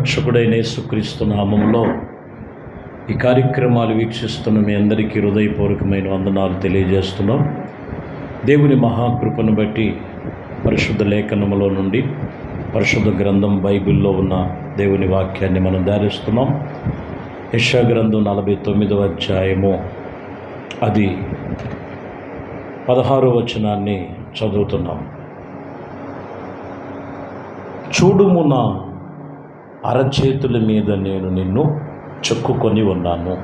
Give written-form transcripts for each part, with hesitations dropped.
రక్షకుడైన యేసుక్రీస్తు నామములో ఈ కార్యక్రమాలు వీక్షిస్తున్న మీ అందరికీ హృదయపూర్వకమైన వందనాలు తెలియజేస్తున్నాం. దేవుని మహాకృపను బట్టి పరిశుద్ధ లేఖనములో నుండి పరిశుద్ధ గ్రంథం బైబిల్లో ఉన్న దేవుని వాక్యాన్ని మనం ధ్యానిస్తున్నాం. యెషయా గ్రంథం 49వ అధ్యాయము అది 16వ వచనాన్ని చదువుతున్నాం. చూడుము, నా అరచేతుల మీద నేను నిన్ను చెక్కుకొని ఉన్నాను.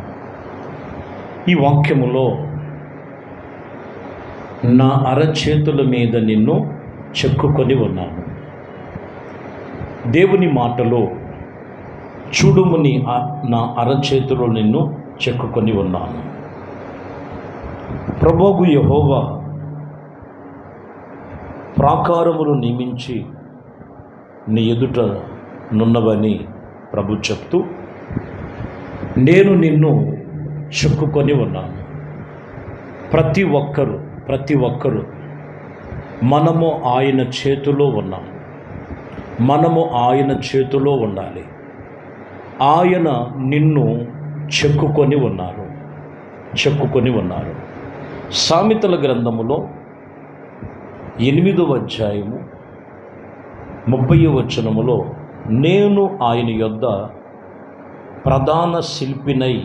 ఈ వాక్యములో నా అరచేతుల మీద నిన్ను చెక్కుకొని ఉన్నాను. దేవుని మాటలో చూడుముని నా అరచేతులో నిన్ను చెక్కుకొని ఉన్నాను. ప్రభువు యెహోవా ప్రాకారములు నియమించి నీ ఎదుట నున్నవని ప్రభు చెప్తూ, నేను నిన్ను చెక్కుకొని ఉన్నాను. ప్రతి ఒక్కరు మనము ఆయన చేతిలో ఉన్నాం. మనము ఆయన చేతిలో ఉండాలి. ఆయన నిన్ను చెక్కుకొని ఉన్నారు. సామెతల గ్రంథములో 8వ అధ్యాయము 30వ వచనములో, నేను ఆయన యొద్ద ప్రధాన శిల్పినై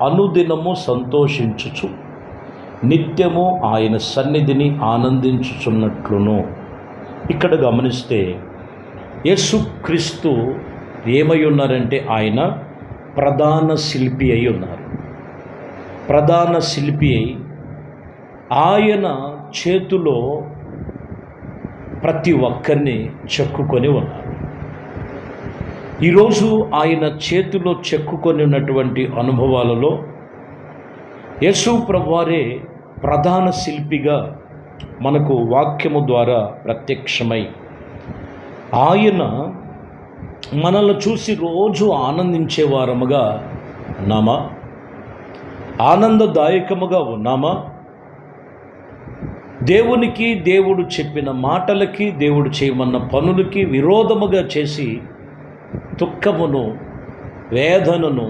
అనుదినము సంతోషించుచు నిత్యము ఆయన సన్నిధిని ఆనందించుచున్నట్లును. ఇక్కడ గమనిస్తే యేసుక్రీస్తు ఏమై ఉన్నారంటే ఆయన ప్రధాన శిల్పి అయి ఉన్నారు. ప్రధాన శిల్పి అయి ఆయన చేతిలో ప్రతి ఒక్కరిని చెక్కుకొని ఉన్నారు. ఈరోజు ఆయన చేతిలో చెక్కుకొని ఉన్నటువంటి అనుభవాలలో యేసు ప్రభువారే ప్రధాన శిల్పిగా మనకు వాక్యము ద్వారా ప్రత్యక్షమై ఆయన మనల్ని చూసి రోజు ఆనందించేవారముగా ఉన్నామా? ఆనందదాయకముగా ఉన్నామా? దేవునికి, దేవుడు చెప్పిన మాటలకి, దేవుడు చేయమన్న పనులకి విరోధముగా చేసి దుఃఖమును, వేదనను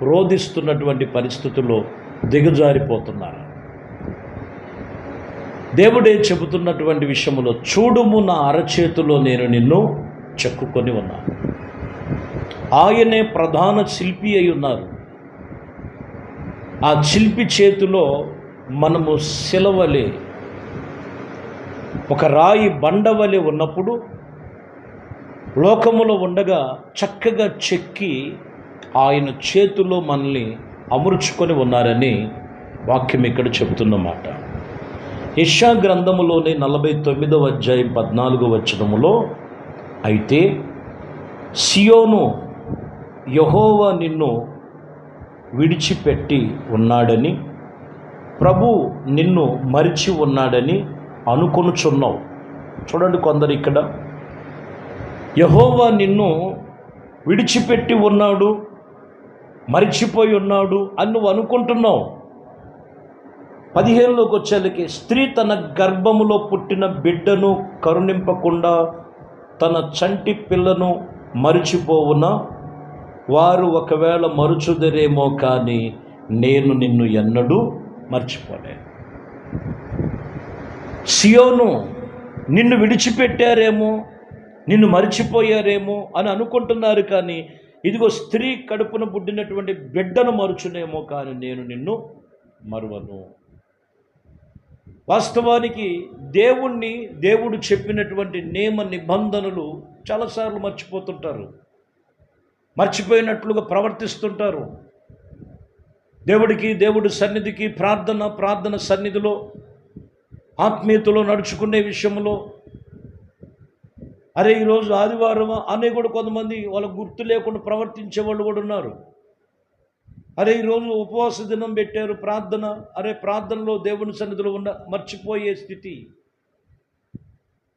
రోధిస్తున్నటువంటి పరిస్థితుల్లో దిగజారిపోతున్నారు. దేవుడే చెబుతున్నటువంటి విషయములో, చూడుము, నా అరచేతిలో నేను నిన్ను చెక్కుకొని ఉన్నాను. ఆయనే ప్రధాన శిల్పి అయి ఉన్నారు. ఆ శిల్పి చేతిలో మనము శిలవలే, ఒక రాయి బండవలే ఉన్నప్పుడు లోకములో ఉండగా చక్కగా చెక్కి ఆయన చేతిలో మనల్ని అమర్చుకొని ఉన్నారని వాక్యం ఇక్కడ చెబుతున్నమాట. యెషయా గ్రంథములోని 49వ అధ్యాయం 14వ వచనములో, అయితే సియోను, యెహోవా నిన్ను విడిచిపెట్టి ఉన్నాడని, ప్రభు నిన్ను మరిచి ఉన్నాడని అనుకొనుచున్నావు. చూడండి, కొందరు ఇక్కడ యెహోవా నిన్ను విడిచిపెట్టి ఉన్నాడు, మరిచిపోయి ఉన్నాడు అని నువ్వు అనుకుంటున్నావు. 15లోకి వచ్చేళ్ళకి, స్త్రీ తన గర్భములో పుట్టిన బిడ్డను కరుణింపకుండా తన చంటి పిల్లను మరిచిపోవున వారు ఒకవేళ మరుచుదరేమో కానీ నేను నిన్ను ఎన్నడూ మర్చిపోలేను. సియోను, నిన్ను విడిచిపెట్టారేమో, నిన్ను మరిచిపోయారేమో అని అనుకుంటున్నారు. కానీ ఇదిగో స్త్రీ కడుపున పుట్టినటువంటి బిడ్డను మరుచునేమో కానీ నేను నిన్ను మరువను. వాస్తవానికి దేవుడు చెప్పినటువంటి నియమ నిబంధనలు చాలాసార్లు మర్చిపోతుంటారు, మర్చిపోయినట్లుగా ప్రవర్తిస్తుంటారు. దేవుడి సన్నిధికి ప్రార్థన సన్నిధిలో ఆత్మీయతలో నడుచుకునే విషయంలో, అరే ఈరోజు ఆదివారమా అనే కూడా కొంతమంది వాళ్ళకు గుర్తు లేకుండా ప్రవర్తించే వాళ్ళు కూడా ఉన్నారు. అరే ఈరోజు ఉపవాస దినం పెట్టారు, ప్రార్థన, అరే ప్రార్థనలో దేవుని సన్నిధిలో మర్చిపోయే స్థితి.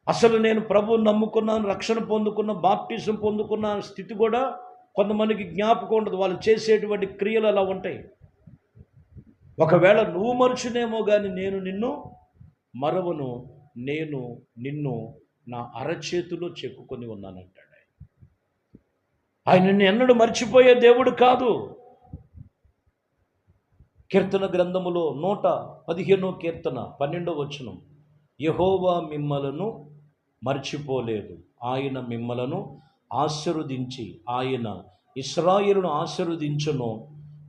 అసలు నేను ప్రభువుని నమ్ముకున్నాను, రక్షణ పొందుకున్న, బాప్టిజం పొందుకున్న స్థితి కూడా కొంతమందికి జ్ఞాపకం ఉండదు. వాళ్ళు చేసేటువంటి క్రియలు అలా ఉంటాయి. ఒకవేళ నువ్వు మరుచునేమో కానీ నేను నిన్ను మరవను, నేను నిన్ను నా అరచేతిలో చెక్కుకొని ఉన్నానంటాడు. ఆయన నిన్ను ఎన్నడూ మర్చిపోయే దేవుడు కాదు. కీర్తన గ్రంథములో 115 కీర్తన 12వ వచనం, యెహోవా మిమ్మలను మర్చిపోలేదు, ఆయన మిమ్మలను ఆశీర్వదించి, ఆయన ఇశ్రాయేలును ఆశీర్వదించును,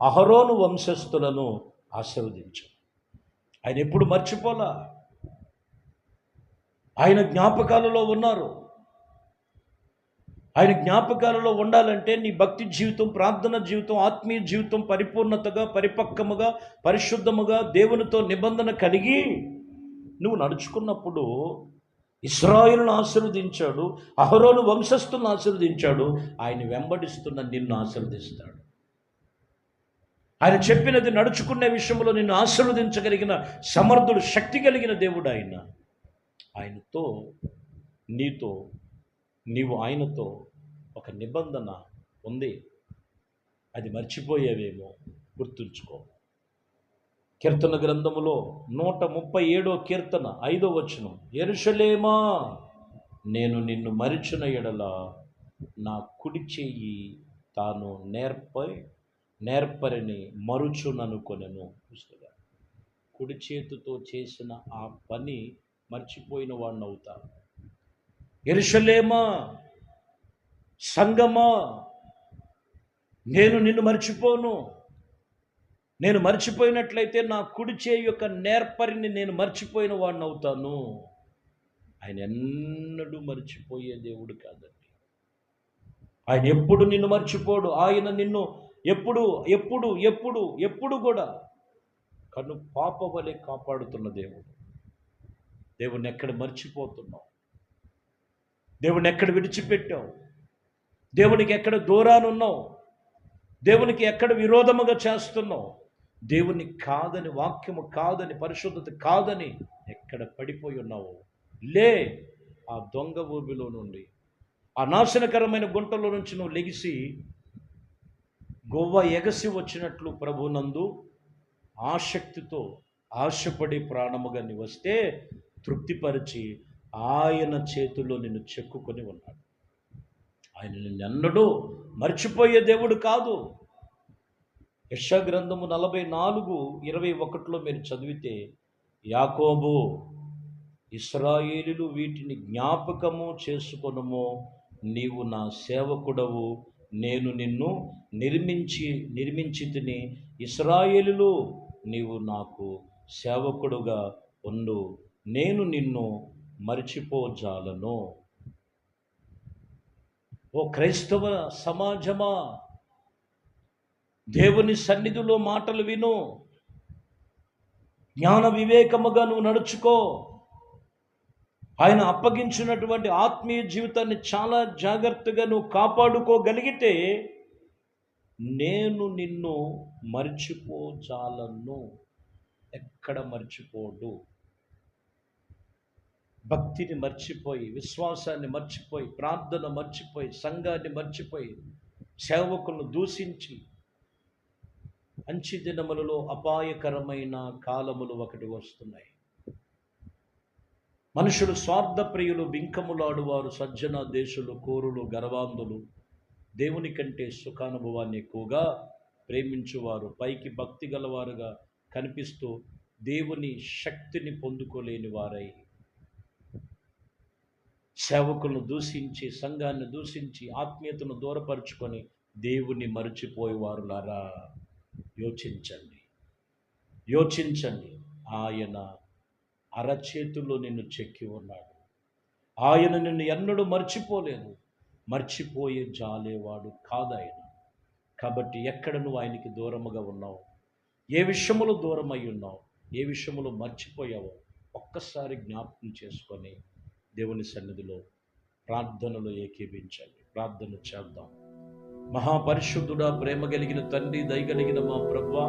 అహరోను వంశస్థులను ఆశీర్వదించును. ఆయన ఎప్పుడు మర్చిపోలా. ఆయన జ్ఞాపకాలలో ఉన్నారు. ఆయన జ్ఞాపకాలలో ఉండాలంటే నీ భక్తి జీవితం, ప్రార్థన జీవితం, ఆత్మీయ జీవితం పరిపూర్ణతగా, పరిపక్వముగా, పరిశుద్ధముగా దేవునితో నిబంధన కలిగి నువ్వు నడుచుకున్నప్పుడు ఇశ్రాయేలును ఆశీర్వదించాడు, అహరోను వంశస్థులను ఆశీర్వదించాడు. ఆయన వెంబడిస్తున్న నిన్ను ఆశీర్వదిస్తాడు. ఆయన చెప్పినది నడుచుకునే విషయంలో నిన్ను ఆశీర్వదించగలిగిన సమర్థుడు, శక్తి కలిగిన దేవుడు ఆయన. ఆయనతో, నీతో, నీవు ఆయనతో ఒక నిబంధన ఉంది. అది మర్చిపోయేవేమో, గుర్తుంచుకో. కీర్తన గ్రంథములో 137 కీర్తన 5వ వచనం, యెరూషలేమా నేను నిన్ను మరిచిన ఎడల నా కుడి చెయ్యి తాను నేర్పరిని మరుచుననుకొనెను. చూస్తాగా, కుడి చేతితో చేసిన ఆ పని మర్చిపోయిన వాడిని అవుతాను. యెరూషలేమా, సంగమా, నేను నిన్ను మర్చిపోను. నేను మర్చిపోయినట్లయితే నా కుడి చేయి యొక్క నేర్పరిని నేను మర్చిపోయిన వాడిని అవుతాను. ఆయన ఎన్నడూ మర్చిపోయే దేవుడు కాదండి. ఆయన ఎప్పుడు నిన్ను మర్చిపోడు. ఆయన నిన్ను ఎప్పుడు ఎప్పుడు ఎప్పుడు ఎప్పుడు కూడా కన్ను పాప వలె కాపాడుతున్న దేవుడు. దేవుణ్ణి ఎక్కడ మర్చిపోతున్నావు? దేవుణ్ణి ఎక్కడ విడిచిపెట్టావు? దేవునికి ఎక్కడ దూరానున్నావు? దేవునికి ఎక్కడ విరోధముగా చేస్తున్నావు? దేవుని కాదని, వాక్యము కాదని, పరిశుద్ధత కాదని ఎక్కడ పడిపోయి ఉన్నావు? లే, ఆ దొంగ ఊబిలో నుండి, ఆ నాశనకరమైన గుంటలో నుంచి నువ్వు లెగిసి గొవ్వ ఎగసి వచ్చినట్లు ప్రభునందు ఆసక్తితో ఆశపడి ప్రాణముగా నీ వస్తే తృప్తిపరిచి ఆయన చేతుల్లో నిన్ను చెక్కుకొని ఉన్నాడు. ఆయన నిన్నెన్నడూ మర్చిపోయే దేవుడు కాదు. యెషయా గ్రంథము 44:21 మీరు చదివితే, యాకోబు, ఇశ్రాయేలీయులు వీటిని జ్ఞాపకము చేసుకొనుము, నీవు నా సేవకుడవు, నేను నిన్ను నిర్మించితిని, ఇశ్రాయేలీయులు నీవు నాకు సేవకుడుగా ఉండు, నేను నిన్ను మర్చిపోజాలను. ఓ క్రైస్తవ సమాజమా, దేవుని సన్నిధిలో మాటలు విను, జ్ఞాన వివేకముగా నువ్వు నడుచుకో. ఆయన అప్పగించినటువంటి ఆత్మీయ జీవితాన్ని చాలా జాగ్రత్తగా నువ్వు కాపాడుకోగలిగితే నేను నిన్ను మర్చిపోజాలను. ఎక్కడ మర్చిపోడు. భక్తిని మర్చిపోయి, విశ్వాసాన్ని మర్చిపోయి, ప్రార్థన మర్చిపోయి, సంఘాన్ని మర్చిపోయి, సేవకులను దూషించి, అంచి దినములలో అపాయకరమైన కాలములు ఒకటి వస్తున్నాయి. మనుషులు స్వార్థప్రియులు, బింకములాడువారు, సజ్జన దేశులు, కోరులు, గర్వాంధులు, దేవుని కంటే సుఖానుభవాన్ని ఎక్కువగా ప్రేమించువారు, పైకి భక్తి గలవారుగా కనిపిస్తూ దేవుని శక్తిని పొందుకోలేని వారై సేవకులను దూషించి, సంఘాన్ని దూషించి, ఆత్మీయతను దూరపరుచుకొని దేవుని మరచిపోయేవారులారా, యోచించండి, యోచించండి. ఆయన అరచేతుల్లో నిన్ను చెక్కి ఉన్నాడు. ఆయన నిన్ను ఎన్నడూ మర్చిపోలేదు, మర్చిపోయే జాలేవాడు కాదాయన. కాబట్టి ఎక్కడ నువ్వు ఆయనకి దూరముగా ఉన్నావు, ఏ విషయములో దూరమై ఉన్నావు, ఏ విషయములో మర్చిపోయావో ఒక్కసారి జ్ఞాపకం చేసుకొని దేవుని సన్నిధిలో ప్రార్థనలో ఏకీభించండి. ప్రార్థన చేద్దాం. మహాపరిశుద్ధుడా, ప్రేమ కలిగిన తండ్రి, దయగలిగిన మా ప్రభువా,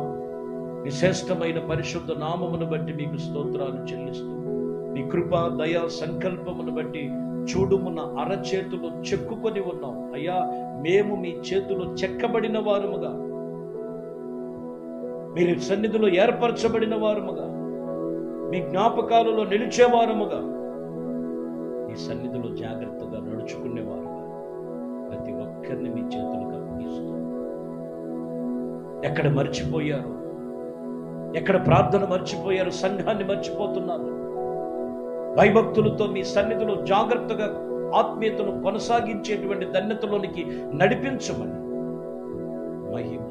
విశేషమైన పరిశుద్ధ నామమును బట్టి మీకు స్తోత్రాలు చెల్లిస్తూ, నీ కృప, దయ, సంకల్పమును బట్టి చూడుమున్న అరచేతులు చెక్కుకొని ఉన్నాం అయ్యా. మేము మీ చేతులు చెక్కబడిన వారముగా, మీరు సన్నిధిలో ఏర్పరచబడిన వారముగా, మీ జ్ఞాపకాలలో నిలిచేవారముగా, ఈ సన్నిధిలో జాగ్రత్తగా నడుచుకునేవారుగా ప్రతి ఒక్క ఒక్కరిని మీ చేతులకు అప్పగిస్తూ, ఎక్కడ మర్చిపోయారు, ఎక్కడ ప్రార్థన మర్చిపోయారు, సంఘాన్ని మర్చిపోతున్నారు, భయభక్తులతో మీ సన్నిధిలో జాగ్రత్తగా ఆత్మీయతను కొనసాగించేటువంటి ధన్యతలోనికి నడిపించమని మహిమ